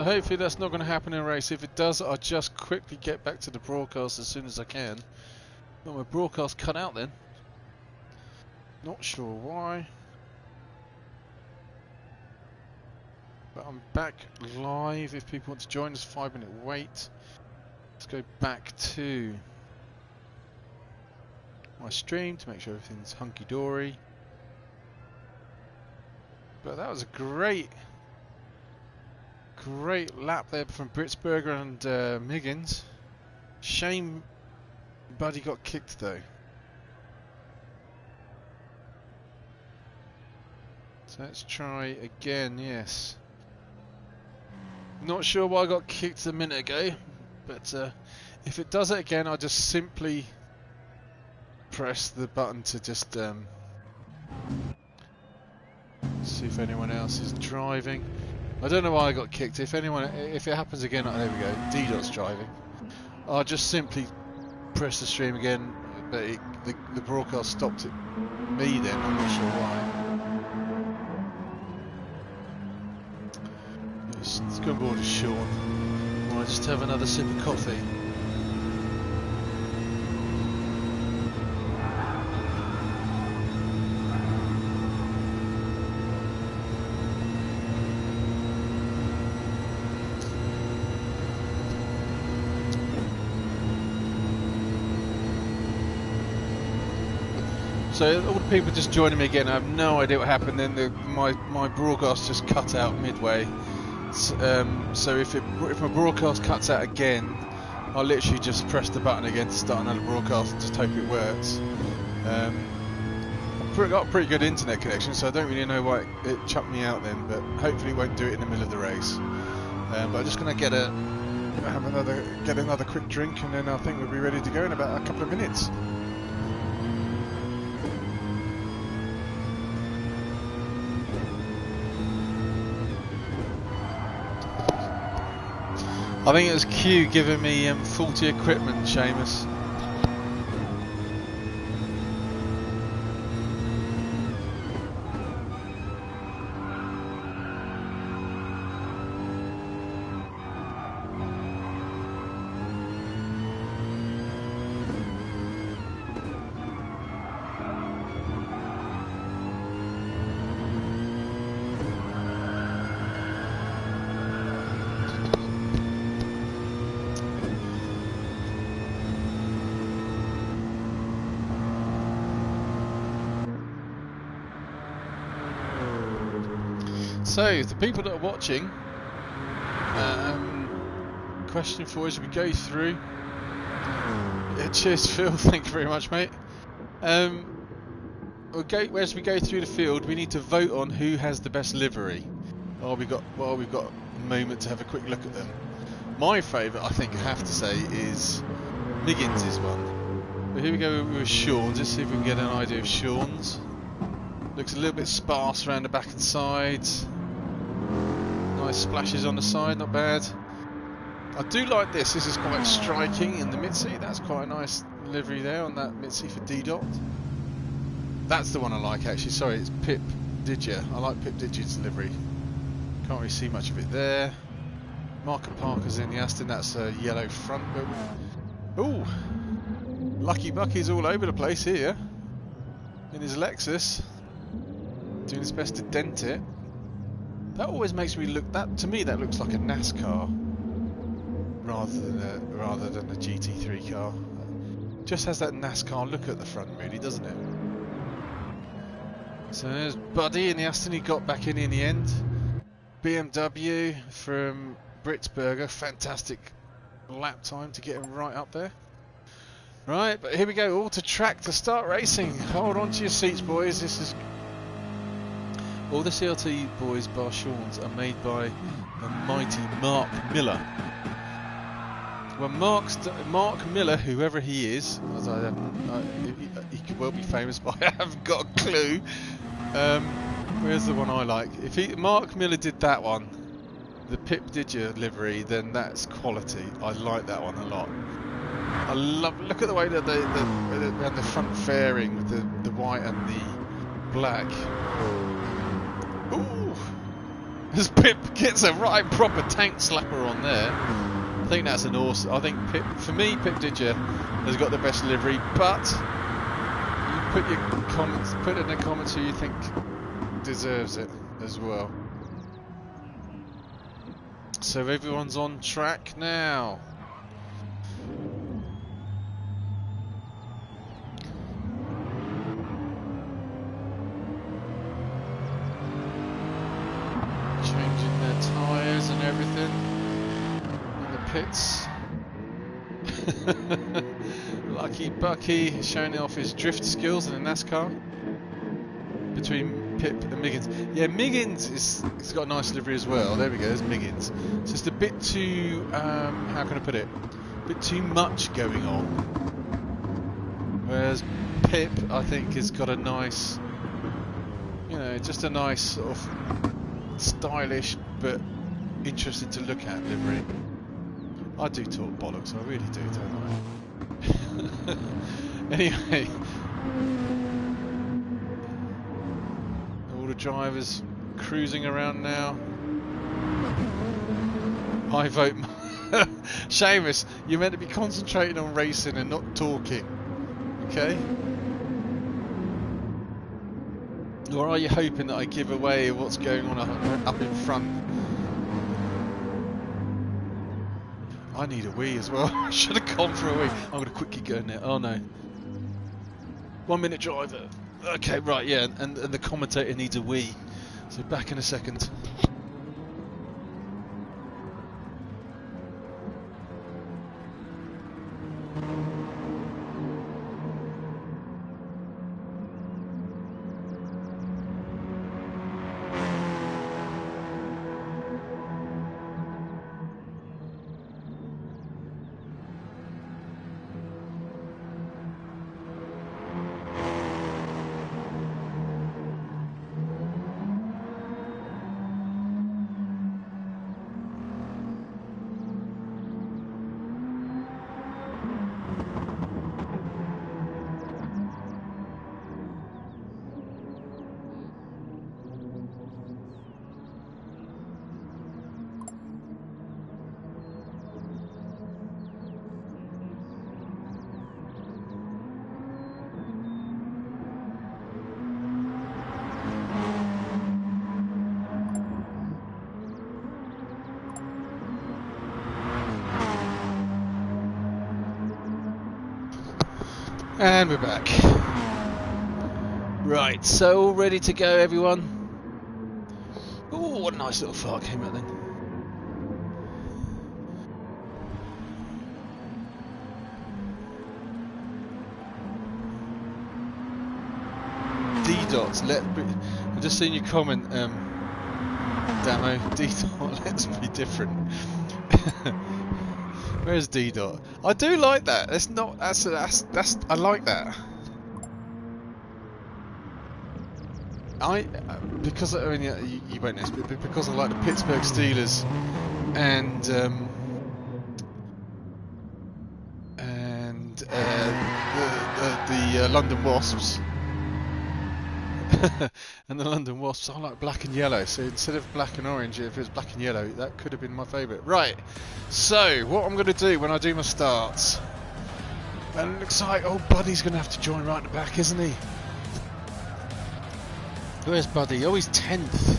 Hopefully that's not going to happen in a race. If it does, I'll just quickly get back to the broadcast as soon as I can. Got my broadcast cut out then. Not sure why. But I'm back live if people want to join us. 5-minute wait. Let's go back to my stream to make sure everything's hunky-dory. But that was a great lap there from Britsberger and Miggins. Shame Buddy got kicked though. So let's try again, yes. Not sure why I got kicked a minute ago, but if it does it again, I'll just simply press the button to just see if anyone else is driving. I don't know why I got kicked. If it happens again, oh, there we go. D-Dot's driving. I'll just simply press the stream again, but the broadcast stopped at me then. I'm not sure why. Let's go on board with Sean. Or I just have another sip of coffee. So all the people just joining me again, I have no idea what happened. Then my broadcast just cut out midway. So if my broadcast cuts out again, I'll literally just press the button again to start another broadcast and just hope it works. I've got a pretty good internet connection, so I don't really know why it chucked me out then. But hopefully it won't do it in the middle of the race. But I'm just going to get another quick drink, and then I think we'll be ready to go in about a couple of minutes. I think it was Q giving me faulty equipment, Seamus. So, the people that are watching, question for us as we go through. Yeah, cheers, Phil. Thank you very much, mate. As we go through the field, we need to vote on who has the best livery. We've got a moment to have a quick look at them. My favourite, I think, I have to say, is Miggins' one. But here we go with Sean's. Let's see if we can get an idea of Sean's. Looks a little bit sparse around the back and sides. Nice splashes on the side, not bad. I do like this. This is quite striking in the Mitzi. That's quite a nice livery there on that Mitzi for D-Dot. That's the one I like actually. Sorry, it's Pip Didger. I like Pip Didger's livery. Can't really see much of it there. Marker Parker's in the Aston. That's a yellow front. But ooh, Lucky Bucky's all over the place here in his Lexus, doing his best to dent it. That always makes me look. To me, that looks like a NASCAR rather than a GT3 car. Just has that NASCAR look at the front, really, doesn't it? So there's Buddy in the Aston. He got back in the end. BMW from Britsberger. Fantastic lap time to get him right up there. Right, but here we go. All to track to start racing. Hold on to your seats, boys. This is. All the CLT boys bar Sean's are made by the mighty Mark Miller. Well, Mark Miller, whoever he is, as he could well be famous, but I haven't got a clue. Where's the one I like? If Mark Miller did that one, the Pip Didger livery, then that's quality. I like that one a lot. I love. Look at the way that they had the front fairing with the white and the black. Ooh, As Pip gets a right proper tank slapper on there. I think that's an awesome. I think Pip, for me, Pip Didger has got the best livery. But you put your comments, put in the comments who you think deserves it as well. So everyone's on track now. Changing their tyres and everything in the pits. Lucky Bucky showing off his drift skills in a NASCAR between Pip and Miggins. Yeah, Miggins he's got a nice livery as well. There we go, there's Miggins. It's just a bit too how can I put it? A bit too much going on. Whereas Pip, I think, has got a nice, you know, just a nice sort of stylish but interesting to look at livery. I do talk bollocks, I really do, don't I? Anyway, all the drivers cruising around now. I vote Seamus, you're meant to be concentrating on racing and not talking, okay? Or are you hoping that I give away what's going on up in front? I need a wee as well. I should have gone for a wee. I'm going to quickly go in there. Oh no. 1 minute driver. Okay, right, yeah, and the commentator needs a wee. So back in a second. And we're back. Right, so all ready to go, everyone? Oh, what a nice little fart came out then. D-Dots, I've just seen your comment, Damo. D-Dot, let's be different. Where's D-Dot? I do like that. That's I like that. Because I mean you won't know, but because I like the Pittsburgh Steelers and the London Wasps. And the London Wasps, I like black and yellow, so instead of black and orange, if it was black and yellow, that could have been my favourite. Right, so what I'm going to do when I do my starts, and it looks like old Buddy's going to have to join right at the back, isn't he? Where's Buddy? Oh, he's 10th.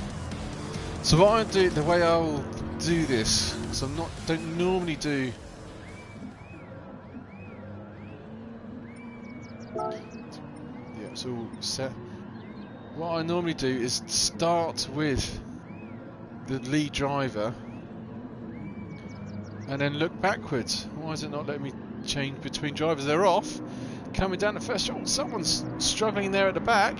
So what I do, the way I'll do this, because don't normally do. Yeah, it's all set. What I normally do is start with the lead driver and then look backwards. Why is it not letting me change between drivers? They're off. Coming down the first shot. Someone's struggling there at the back.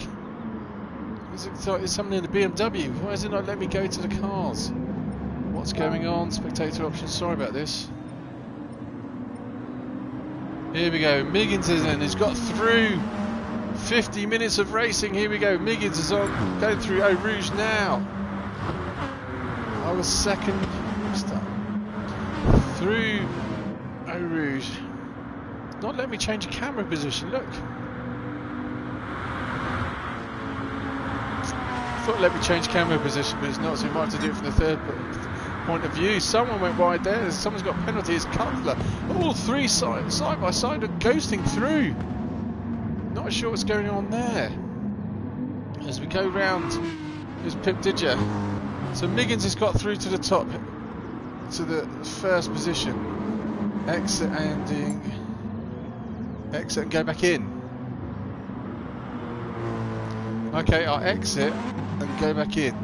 Is somebody in the BMW? Why is it not letting me go to the cars? What's going on? Spectator options. Sorry about this. Here we go. Miggins is in. He's got through 50 minutes of racing. Here we go. Miggins is on, going through Eau Rouge now. I was second. Start. Through Eau Rouge. Not let me change camera position. Look. thought let me change camera position, but it's not, so we might have to do it from the third point of view. Someone went wide there. Someone's got a penalty. It's Cutler. All three side by side are ghosting through. Not sure what's going on there. As we go round, there's Pip Didger. So Miggins has got through to the top, to the first position. Exit and go back in. Okay, I'll exit and go back in.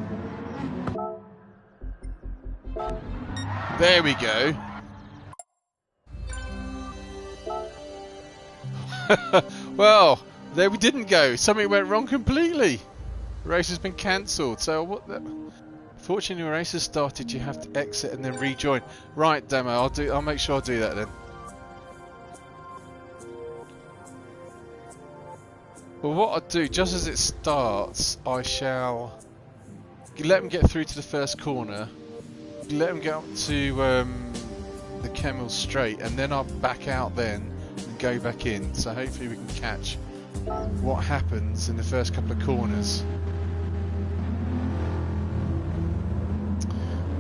There we go. Well, there we didn't go. Something went wrong completely. The race has been cancelled. So what? Fortunately, when the race has started, you have to exit and then rejoin. Right, Demo. I'll make sure I'll do that then. Well, what I'll do, just as it starts, I shall let them get through to the first corner, let them get up to the Kemmel Straight, and then I'll back out then and go back in. So hopefully we can catch what happens in the first couple of corners.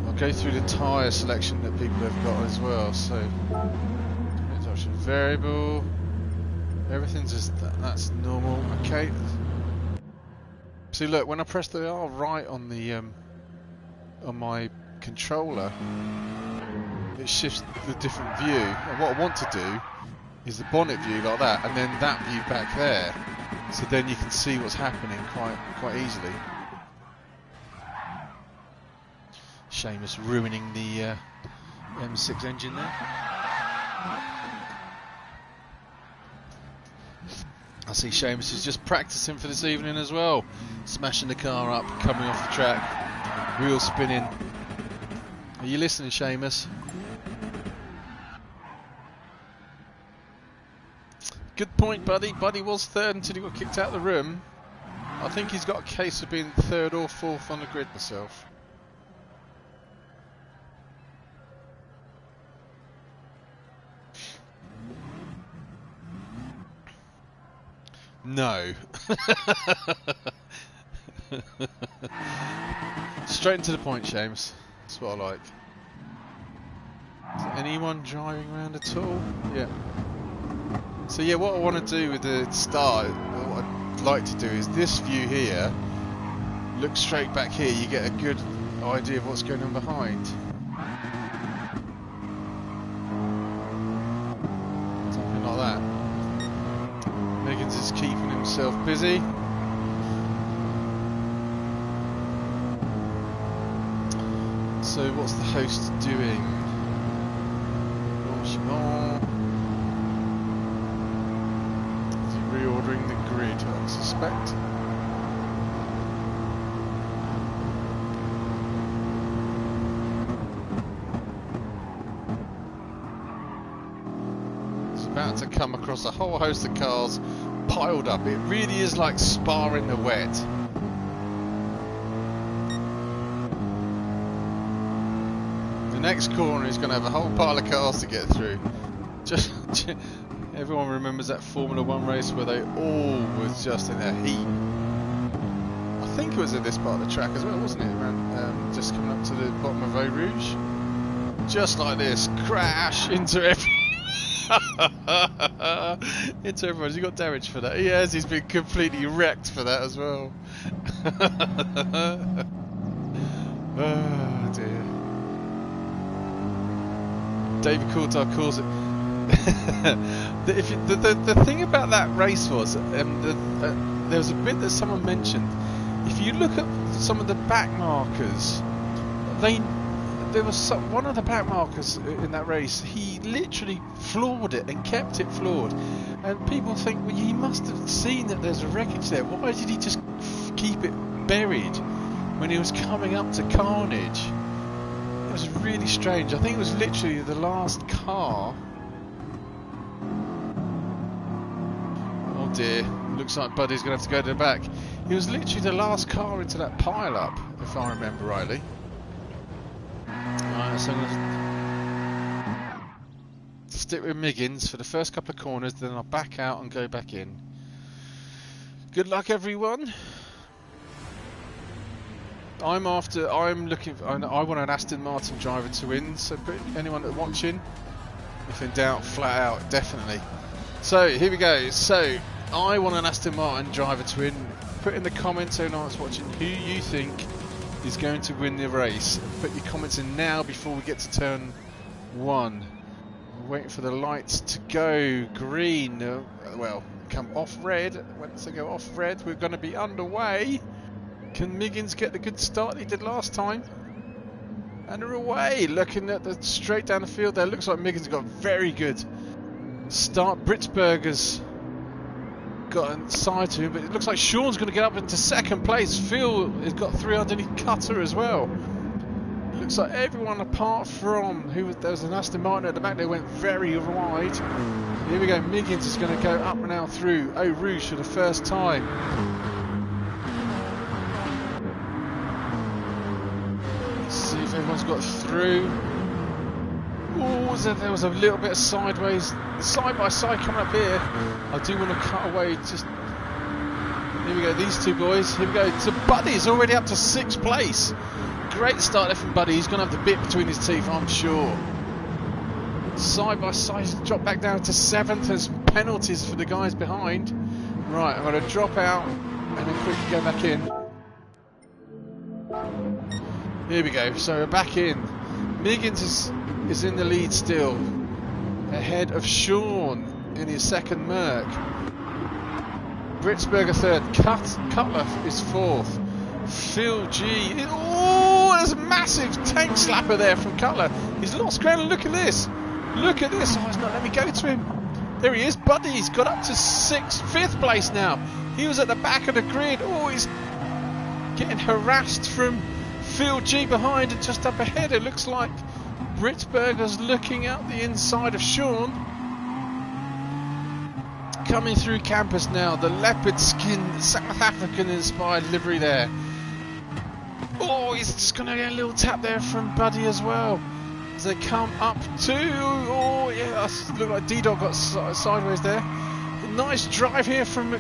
I'll go through the tyre selection that people have got as well. So, variable. Everything's just that's normal. Okay. See, look, when I press the R right on the on my controller, it shifts the different view. And what I want to do is the bonnet view like that, and then that view back there, so then you can see what's happening quite easily. Seamus ruining the M6 engine there. I see Seamus is just practicing for this evening as well. Smashing the car up, coming off the track, wheel spinning. Are you listening, Seamus? Good point, buddy. Buddy was third until he got kicked out of the room. I think he's got a case of being third or fourth on the grid myself. No. Straight into the point, James. That's what I like. Is anyone driving around at all? Yeah. So yeah, what I want to do with the start, what I'd like to do is this view here. Look straight back here, you get a good idea of what's going on behind. Something like that. Miggins is keeping himself busy. So what's the host doing? Is he reordering the grid, I suspect? He's about to come across a whole host of cars piled up. It really is like Spa in the wet. The next corner is going to have a whole pile of cars to get through. Just everyone remembers that Formula 1 race where they all was just in a heap. I think it was at this part of the track as well, wasn't it? Around just coming up to the bottom of Eau Rouge. Just like this, crash into into everyone. Has he got damage for that? He has. He's been completely wrecked for that as well. Oh dear. David Coulthard calls it. The thing about that race was, there was a bit that someone mentioned. If you look at some of the back markers, there was one of the back markers in that race. He literally floored it and kept it floored, and people think, well, he must have seen that there's a wreckage there. Why did he just keep it buried when he was coming up to Carnage? It was really strange. I think it was literally the last car. Oh dear, looks like Buddy's going to have to go to the back. He was literally the last car into that pile-up, if I remember rightly. Alright, so I'm going to stick with Miggins for the first couple of corners, then I'll back out and go back in. Good luck, everyone. I'm looking for, I want an Aston Martin driver to win, so put anyone that's watching, if in doubt, flat out, definitely. So here we go. So I want an Aston Martin driver to win. Put in the comments, anyone that's watching, who you think is going to win the race. Put your comments in now before we get to turn 1. We're waiting for the lights to go green. Well, come off red. Once they go off red, we're going to be underway. Can Miggins get the good start he did last time? And they're away. Looking at the straight down the field there, looks like Miggins got very good start. Britzberger's got a side to him, but it looks like Sean's going to get up into second place. Phil has got 3 underneath Cutter as well. It looks like everyone apart from there was an Aston Martin at the back. They went very wide. Here we go. Miggins is going to go up and now through Eau Rouge for the first time. Let's see if everyone's got through. Oh, there was a little bit of sideways, side by side coming up here. I do want to cut away. Just here we go. These two boys. Here we go. So Buddy's already up to 6th place. Great start there from Buddy. He's going to have the bit between his teeth, I'm sure. Side by side, he's dropped back down to 7th. There's penalties for the guys behind. Right, I'm going to drop out and then quickly go back in. Here we go. So we're back in. Miggins is in the lead still, ahead of Sean in his second Merc. Britzberger 3rd. Cutler is 4th. Phil G. Oh, there's a massive tank slapper there from Cutler. He's lost ground. Look at this. Look at this. Oh, he's not letting me go to him. There he is. Buddy's got up to 5th place now. He was at the back of the grid. Oh, he's getting harassed from Phil G behind and just up ahead. It looks like Britzberger's looking out the inside of Sean. Coming through campus now, the leopard skin South African inspired livery there. Oh, he's just going to get a little tap there from Buddy as well. As they come up to, oh yeah, look like D-Dog got sideways there. Nice drive here from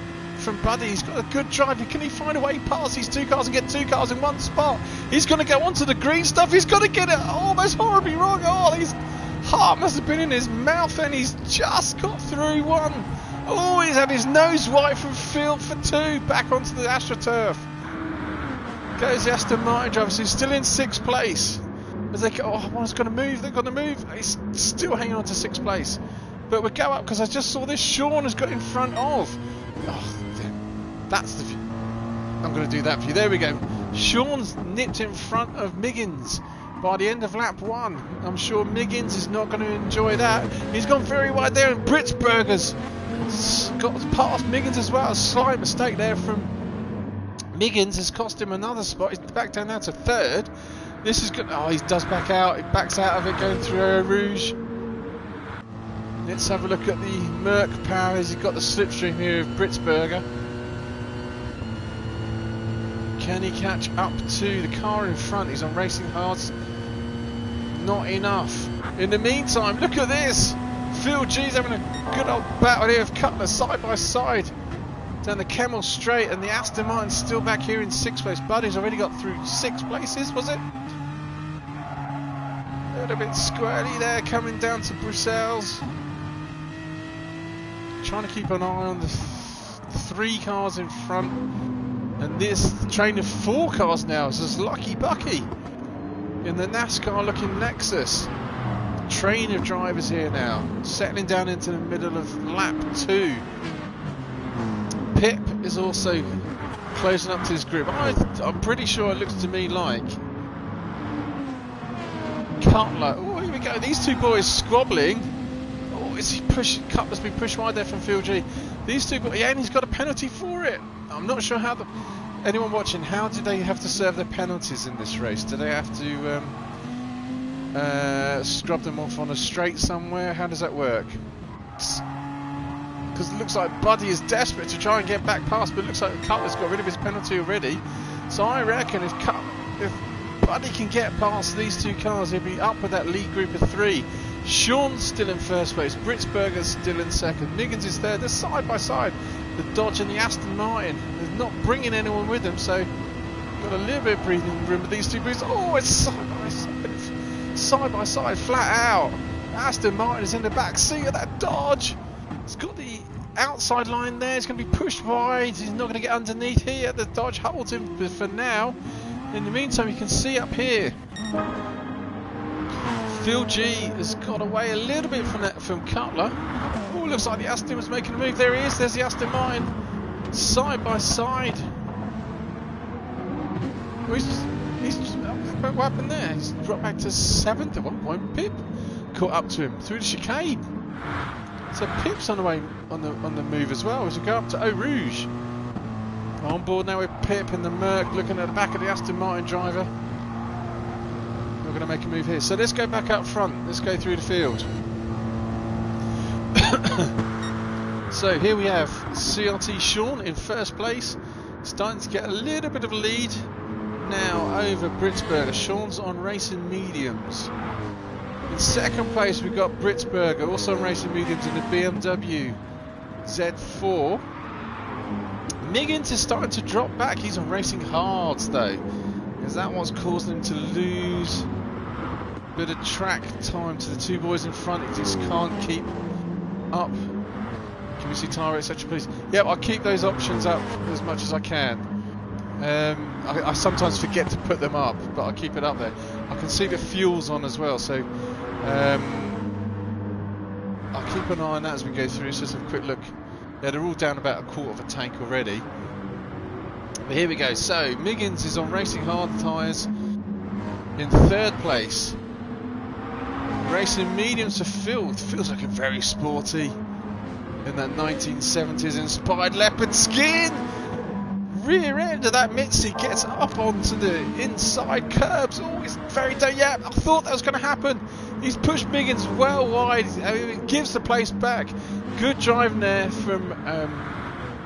Buddy. He's got a good drive. Can he find a way past these 2 cars and get 2 cars in one spot? He's going to go onto the green stuff. He's got to get it almost horribly wrong. Oh, his heart must have been in his mouth and he's just got through 1. Oh, he's had his nose wiped from field for 2. Back onto the AstroTurf. Goes the Aston Martin driver. So he's still in 6th place. As they go, oh, one's going to move. They're going to move. He's still hanging on to 6th place. But we'll go up because I just saw this. Sean has got in front of. Oh, that's the view. I'm going to do that for you. There we go. Sean's nipped in front of Miggins by the end of lap 1. I'm sure Miggins is not going to enjoy that. He's gone very wide there, and Britzberger's got past Miggins as well. A slight mistake there from Miggins has cost him another spot. He's back down now to 3rd. This is good. Oh, he does back out. He backs out of it, going through Eau Rouge. Let's have a look at the Merc power as he's got the slipstream here of Britzberger. Can he catch up to the car in front? He's on racing hards. Not enough. In the meantime, look at this. Phil G's having a good old battle here of Cutler side by side down the Kemmel Straight, and the Aston Martin's still back here in 6th place. Buddy's already got through 6 places, was it? A little bit squirrely there coming down to Brussels. Trying to keep an eye on the 3 cars in front, and this train of 4 cars now. So it's Lucky Bucky in the NASCAR looking Lexus. Train of drivers here now, settling down into the middle of lap 2. Pip is also closing up to his group. I'm pretty sure it looks to me like Cutler. Oh, here we go. These 2 boys squabbling. Is he pushing? Cutler's been pushed wide there from Phil G. These 2, yeah, and he's got a penalty for it. I'm not sure how anyone watching, how do they have to serve their penalties in this race? Do they have to scrub them off on a straight somewhere? How does that work? Because it looks like Buddy is desperate to try and get back past, but it looks like Cutler's got rid of his penalty already. So I reckon if Buddy can get past these 2 cars, he'll be up with that lead group of 3. Sean's still in 1st place, Britzberger's still in 2nd, Miggins is 3rd. They're side by side, the Dodge and the Aston Martin. They're not bringing anyone with them, so got a little bit of breathing room with these two boots. Oh, it's side by side, flat out. Aston Martin is in the back seat of that Dodge. It's got the outside line there. It's going to be pushed wide. He's not going to get underneath here. The Dodge holds him for now. In the meantime, you can see up here, Phil G has got away a little bit from Cutler. Oh, looks like the Aston was making a move. There he is. There's the Aston Martin, side by side. What happened there? He's dropped back to 7th at one point. Pip caught up to him through the chicane. So Pip's on the way on the move as well as we go up to Eau Rouge. On board now with Pip in the Merc, looking at the back of the Aston Martin driver. We're going to make a move here. So let's go back up front. Let's go through the field. So here we have CRT Sean in first place, starting to get a little bit of a lead now over Britzberger. Sean's on racing mediums. In second place we've got Britzberger, also on racing mediums in the BMW Z4. Miggins is starting to drop back. He's on racing hards though, because that one's causing him to lose a bit of track time to the two boys in front. He just can't keep up. Can we see tyre etc please? Yep, I'll keep those options up as much as I can. I sometimes forget to put them up, but I'll keep it up there. I can see the fuel's on as well, so I'll keep an eye on that as we go through. It's just a quick look. Yeah, they're all down about a quarter of a tank already. But here we go. So Miggins is on racing hard tyres in third place. Racing mediums for Phil. Feels like a very sporty in that 1970s inspired leopard skin. Rear end of that Mitzi gets up onto the inside curbs. Oh, it's very yeah, I thought that was going to happen. He's pushed Miggins well wide. I mean, it gives the place back. Good driving there from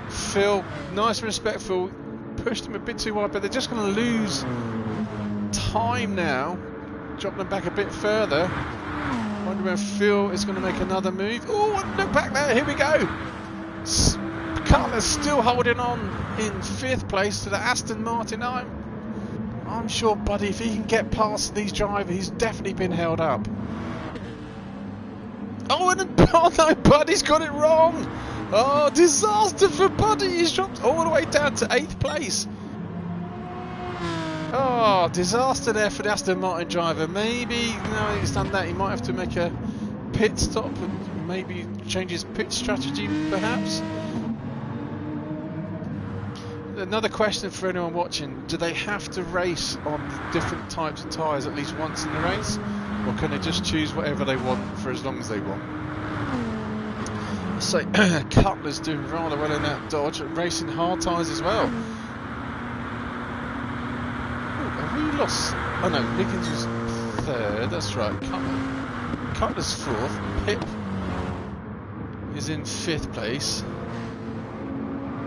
Phil. Nice and respectful. Pushed him a bit too wide, but they're just going to lose time now. Dropping them back a bit further. Wonder when Phil is going to make another move. Oh, look back there. Here we go. Cutler's still holding on in fifth place to the Aston Martin. I'm sure, buddy, if he can get past these drivers, he's definitely been held up. Oh no, Buddy's got it wrong. Oh, disaster for Buddy. He's dropped all the way down to 8th place. Oh, disaster there for the Aston Martin driver. Maybe, no, he's done that. He might have to make a pit stop and maybe change his pit strategy, perhaps. Another question for anyone watching: do they have to race on different types of tyres at least once in the race, or can they just choose whatever they want for as long as they want? So Cutler's doing rather well in that Dodge, racing hard tyres as well. Ooh, have we lost? Oh no, Miggins was third. That's right. Cutler's fourth. Pip is in 5th place.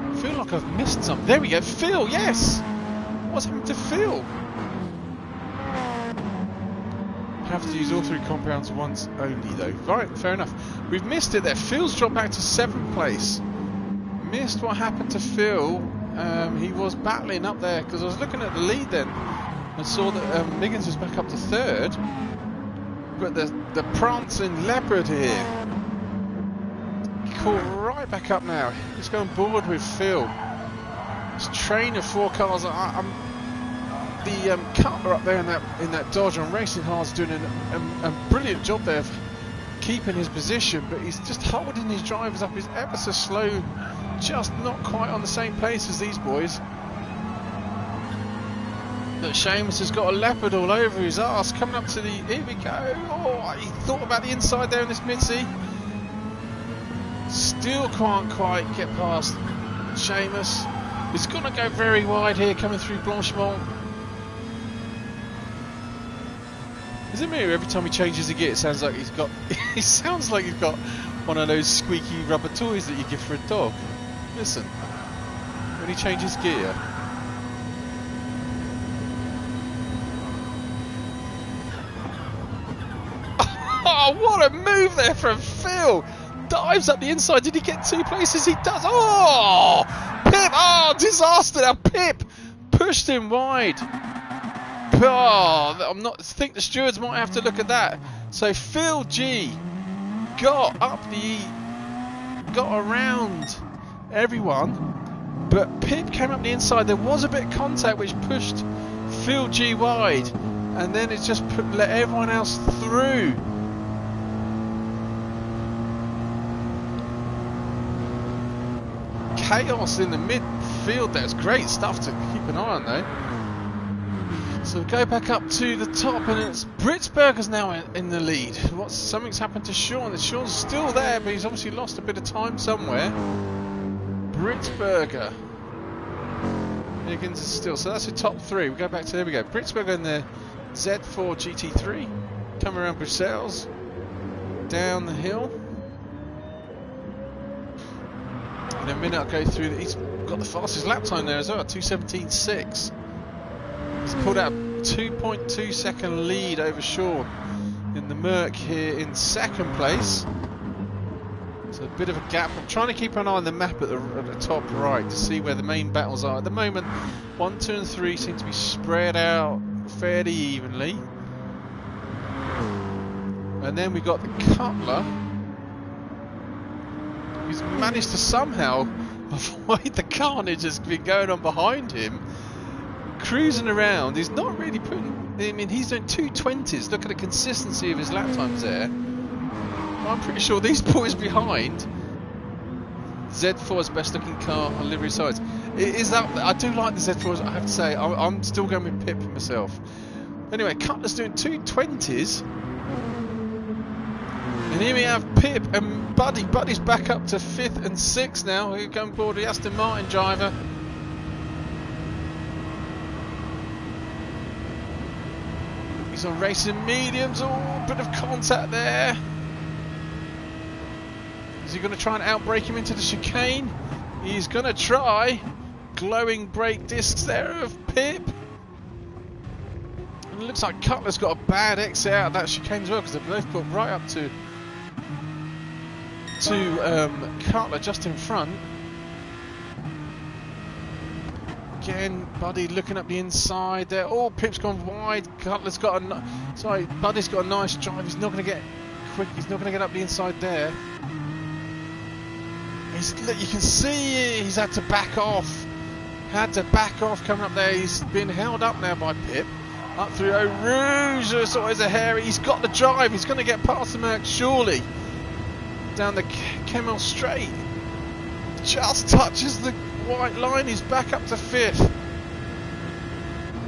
I feel like I've missed something. There we go, Phil, yes! What's happened to Phil? Have to use all 3 compounds once only though. Right, fair enough. We've missed it there. Phil's dropped back to 7th place. Missed what happened to Phil. He was battling up there because I was looking at the lead then and saw that Miggins was back up to 3rd. But the prancing leopard here caught right back up now. He's going board with Phil. This train of 4 cars. The Cutler up there in that Dodge on racing hard's doing a brilliant job there of keeping his position, but he's just holding his drivers up. He's ever so slow, just not quite on the same pace as these boys. But Seamus has got a leopard all over his arse. Coming up to the, here we go. Oh, he thought about the inside there in this Mitzi. Still can't quite get past Seamus. He's going to go very wide here, coming through Blanchemont. Is it me? Every time he changes the gear, it sounds like he's got. He sounds like he's got one of those squeaky rubber toys that you give for a dog. Listen, when he changes gear. Oh, what a move there from Phil! Dives up the inside. Did he get 2 places? He does. Oh, Pip! Oh, disaster! Now Pip pushed him wide. Oh, I think the stewards might have to look at that. So Phil G got around everyone, but Pip came up the inside. There was a bit of contact which pushed Phil G wide, and then it just let everyone else through. Chaos in the midfield. That's great stuff to keep an eye on though. So we go back up to the top, and it's Britsberger's now in the lead. Something's happened to Sean. Sean's still there, but he's obviously lost a bit of time somewhere. Britsberger. Higgins is still. So that's the top three. We go back to, there we go. Britsberger in the Z4 GT3. Come around Bruxelles. Down the hill. In a minute I'll go through. He's got the fastest lap time there as well, 2:17.6. He's pulled out a 2.2 second lead over Sean in the Merc here in second place. So a bit of a gap. I'm trying to keep an eye on the map at the top right to see where the main battles are. At the moment, 1, 2 and 3 seem to be spread out fairly evenly. And then we've got the Cutler. He's managed to somehow avoid the carnage that's been going on behind him. Cruising around, he's not really putting. I mean, he's doing 2:20s. Look at the consistency of his lap times there. I'm pretty sure these boys behind. Z4's best looking car on livery sides. It is that. I do like the Z4s. I have to say, I'm still going with Pip myself. Anyway, Cutler's doing 2:20s. And here we have Pip and Buddy. Buddy's back up to 5th and 6th now. We're going board the Aston Martin driver. He's on racing mediums. Oh, bit of contact there. Is he going to try and outbrake him into the chicane? He's going to try. Glowing brake discs there of Pip. And it looks like Cutler's got a bad exit out of that chicane as well, because they've both put right up to Cutler just in front. Again, Buddy looking up the inside there. Oh, Pip's gone wide. Cutler's got Buddy's got a nice drive. He's not going to get quick. He's not going to get up the inside there. You can see he's had to back off. Coming up there. He's been held up now by Pip. Up through Eau Rouge. It's always a hairy. He's got the drive. He's going to get past the Merc surely. Down the Kemmel Straight. Just touches the white line. He's back up to 5th.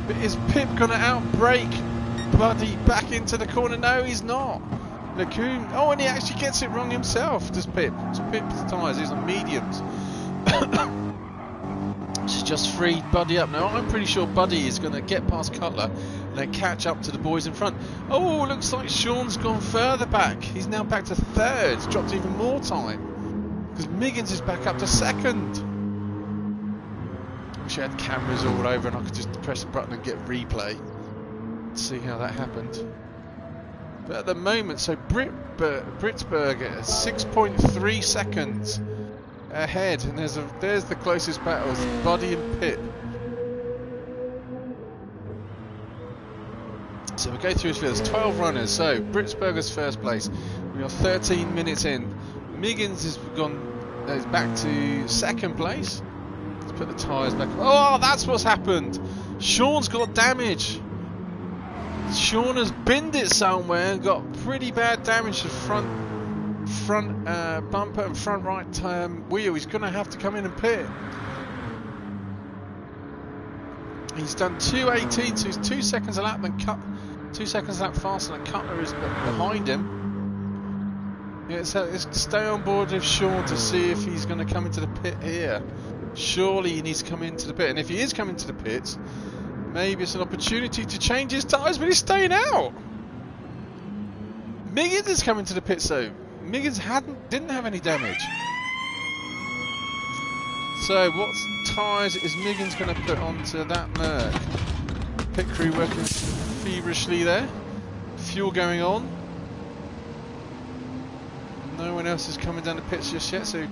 But is Pip going to outbrake Buddy back into the corner? No, he's not. Lacoon. Oh, and he actually gets it wrong himself, does Pip. It's Pip's tyres. He's on mediums. She's just freed Buddy up. Now, I'm pretty sure Buddy is going to get past Cutler and then catch up to the boys in front. Oh, looks like Sean's gone further back. He's now back to 3rd. It's dropped even more time. Because Miggins is back up to 2nd. Wish I had cameras all over and I could just press a button and get replay. See how that happened. But at the moment, so Britsberger 6.3 seconds ahead, and there's the closest battles, Buddy and Pip. So we go through his field. There's 12 runners. So Britsberger's first place. We are 13 minutes in. Miggins is back to 2nd place. Let's put the tyres back. Oh, that's what's happened. Sean's got damage. Sean has binned it somewhere and got pretty bad damage to the front bumper and front right wheel. He's going to have to come in and pit. He's done 2:18, so he's 2 seconds a lap than 2 seconds a lap faster than Cutler is behind him. Yeah, so let's stay on board with Sean to see if he's going to come into the pit here. Surely he needs to come into the pit, and if he is coming to the pits, maybe it's an opportunity to change his tyres, but he's staying out. Miggins is coming to the pits though. Miggins didn't have any damage. So what tyres is Miggins going to put onto that Merc? Pit crew working feverishly there. Fuel going on. No one else is coming down the pits just yet, so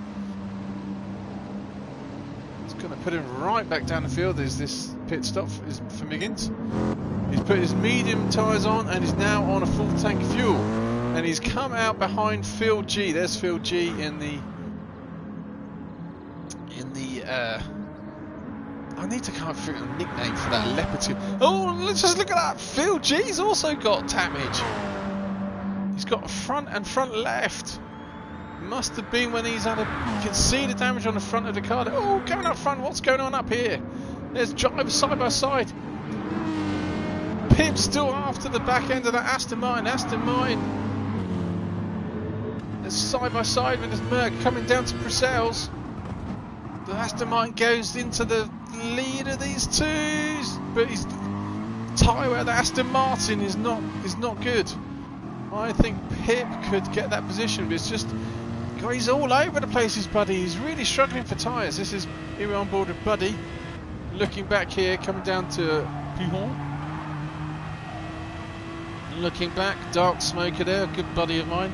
it's going to put him right back down the field. There's this pit stop for Miggins. He's put his medium tyres on and is now on a full tank of fuel. And he's come out behind Phil G. There's Phil G in the I need to come up with a nickname for that leopard skin. Oh, let's just look at that. Phil G's also got damage. He's got a front and front left. Must have been when he's had a... You can see the damage on the front of the car. Oh, going up front. What's going on up here? There's drivers side by side. Pip's still after the back end of that Aston Martin. Aston Martin is side by side with his Merc coming down to Purcell's. The Aston Martin goes into the lead of these twos, but his tyre wear, the Aston Martin, is not good. I think Pip could get that position, but it's just, God, he's all over the place, his Buddy. He's really struggling for tyres. This is, here we're on board with Buddy. Looking back here, coming down to Pujon. Looking back, Dark Smoker there, a good buddy of mine.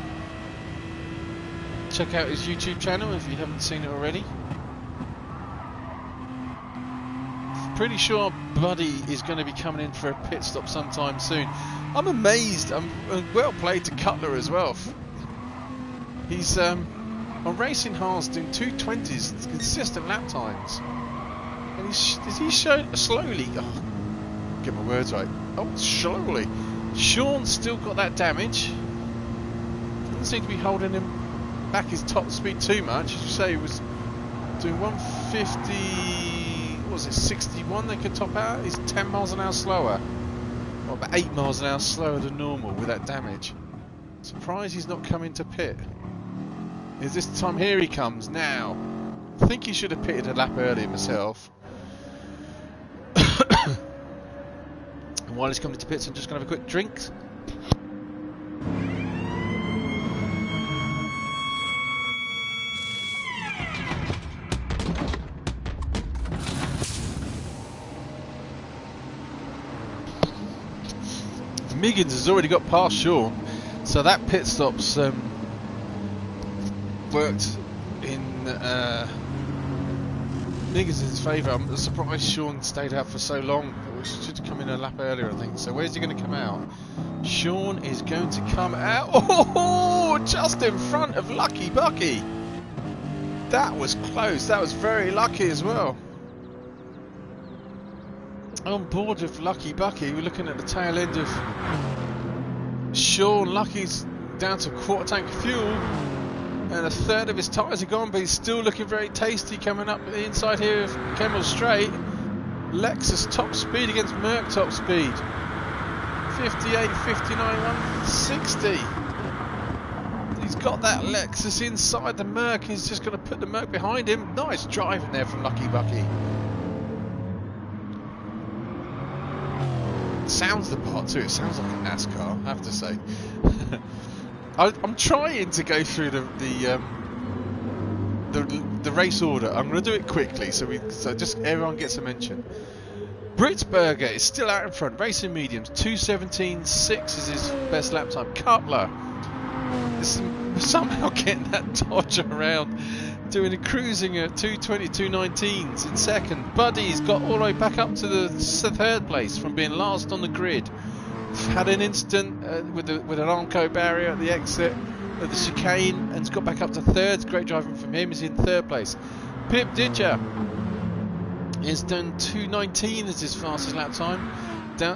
Check out his YouTube channel if you haven't seen it already. Pretty sure Buddy is going to be coming in for a pit stop sometime soon. I'm amazed. I'm well played to Cutler as well. He's on Racing Hearts doing 220s, consistent lap times, and he's shown slowly. Oh, get my words right. Oh, slowly. Sean's still got that damage. Doesn't seem to be holding him back his top speed too much. As you say, he was doing 150. Was it 61 they could top out? He's 10 miles an hour slower, or about 8 miles an hour slower than normal with that damage. Surprised he's not coming to pit. Is this time? Here he comes now. I think he should have pitted a lap earlier myself. And while he's coming to pits, I'm just going to have a quick drink. Miggins has already got past Sean, so that pit stop's worked in Miggins' favour. I'm surprised Sean stayed out for so long. He should have come in a lap earlier, I think. So where's he going to come out? Sean is going to come out. Oh, just in front of Lucky Bucky. That was close. That was very lucky as well. On board with Lucky Bucky, we're looking at the tail end of Sean. Lucky's down to a quarter tank of fuel, and a third of his tyres are gone, but he's still looking very tasty coming up the inside here of Kemmel Straight. Lexus top speed against Merc top speed. 58, 59, 160. He's got that Lexus inside the Merc. He's just going to put the Merc behind him. Nice driving there from Lucky Bucky. Sounds the part too. It sounds like a NASCAR, I have to say. I'm trying to go through the race order. I'm going to do it quickly, so just everyone gets a mention. Britzberger is still out in front, racing mediums. 2:17.6 is his best lap time. Cutler is somehow getting that Dodge around, doing a cruising at 2:22.19s in second. Buddy's got all the way back up to the third place from being last on the grid. Had an incident with an Armco barrier at the exit of the chicane and has got back up to third. Great driving from him. He's in third place. Pip Ditcher is done 2:19 as his fastest lap time.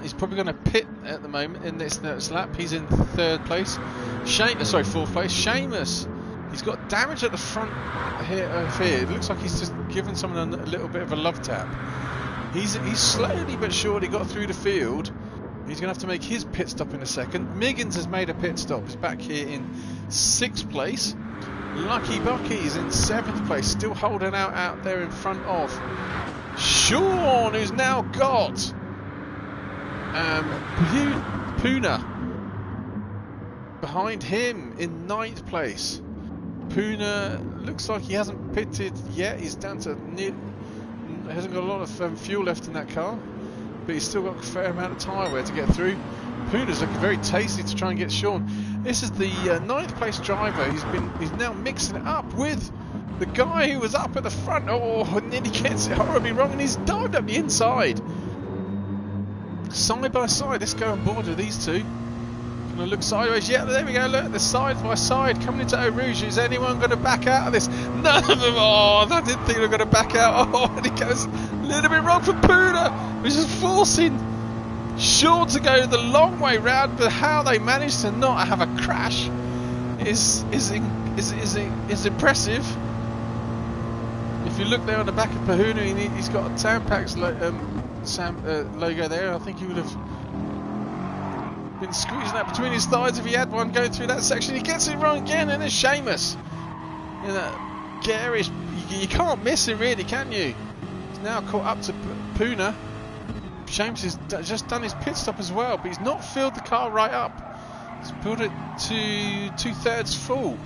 He's probably going to pit at the moment in this next lap. He's in third place. Fourth place. Seamus. He's got damage at the front here. It looks like he's just given someone a little bit of a love tap. He's slowly but surely got through the field. He's going to have to make his pit stop in a second. Miggins has made a pit stop. He's back here in 6th place. Lucky Bucky is in 7th place, still holding out there in front of Sean, who's now got Puna behind him in 9th place. Puna looks like he hasn't pitted yet. He's down to hasn't got a lot of fuel left in that car, but he's still got a fair amount of tyre wear to get through. Puna's looking very tasty to try and get Sean. This is the 9th place driver. He's now mixing it up with the guy who was up at the front. Oh, and then he gets it horribly wrong, and he's dived up the inside. Side by side, let's go on board with these two. Gonna look sideways. Yeah, there we go. Look, they're side by side coming into Eau Rouge. Is anyone going to back out of this? None of them. Oh, I didn't think they were going to back out. Oh, and it goes a little bit wrong for Puna, which is forcing Shaw to go the long way round. But how they managed to not have a crash is impressive. If you look there on the back of Pahuna, he's got a Tampax logo there. I think he would have been squeezing that between his thighs if he had one going through that section. He gets it wrong again, and it's Seamus. You know, garish. You can't miss him, really, can you? He's now caught up to Puna. Seamus has just done his pit stop as well, but he's not filled the car right up. He's filled it to 2/3 full.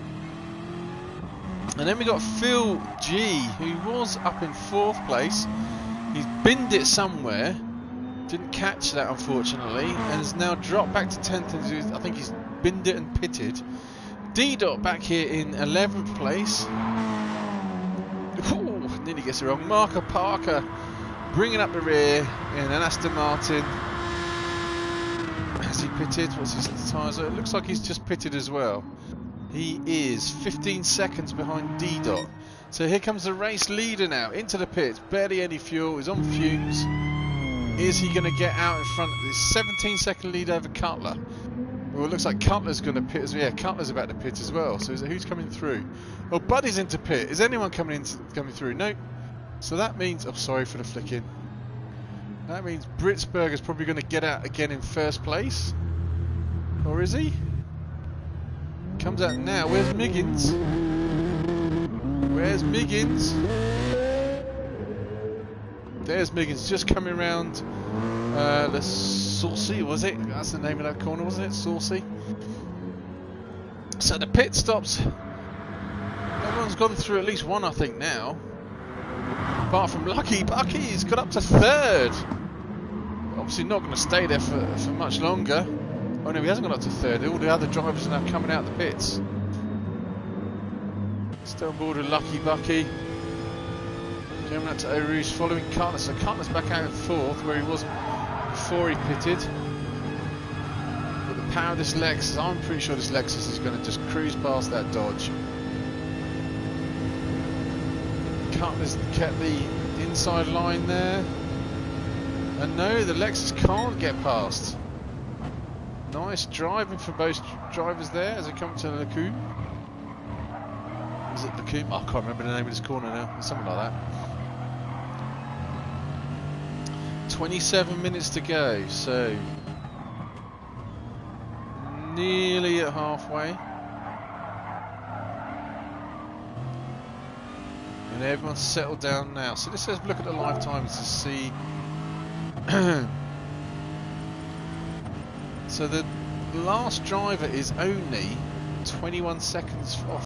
And then we got Phil G, who was up in 4th place. He's binned it somewhere. Didn't catch that, unfortunately, and has now dropped back to 10th. And I think he's binned it and pitted. D-Dot back here in 11th place. Ooh, nearly gets it wrong. Marker Parker bringing up the rear in an Aston Martin. Has he pitted? What's his tyres? It looks like he's just pitted as well. He is 15 seconds behind D-Dot. So here comes the race leader now into the pits. Barely any fuel. He's on fumes. Is he going to get out in front of this 17-second lead over Cutler? Well, it looks like Cutler's going to pit as well. Yeah, Cutler's about to pit as well. So who's coming through? Oh, Buddy's into pit. Is anyone coming through? No. So that means... Oh, sorry for the flicking. That means Britsberger's probably going to get out again in 1st place. Or is he? Comes out now. Where's Miggins? Where's Miggins? There's Miggins just coming round the Saucy, was it? That's the name of that corner, wasn't it? Saucy. So the pit stops. Everyone's gone through at least one, I think, now. Apart from Lucky Bucky, he's got up to 3rd. Obviously not going to stay there for much longer. Oh no, he hasn't got up to 3rd. All the other drivers are now coming out of the pits. Still on board with Lucky Bucky. Coming out to Eau Rouge following Cutler. So Cutler's back out in 4th where he was before he pitted. With the power of this Lexus, I'm pretty sure this Lexus is going to just cruise past that Dodge. Cutler's kept the inside line there. And no, the Lexus can't get past. Nice driving for both drivers there as they come to Lacombe. Is it Lacombe? I can't remember the name of this corner now. Something like that. 27 minutes to go, so nearly at halfway. And everyone's settled down now. So let's have a look at the live times to see. So the last driver is only 21 seconds off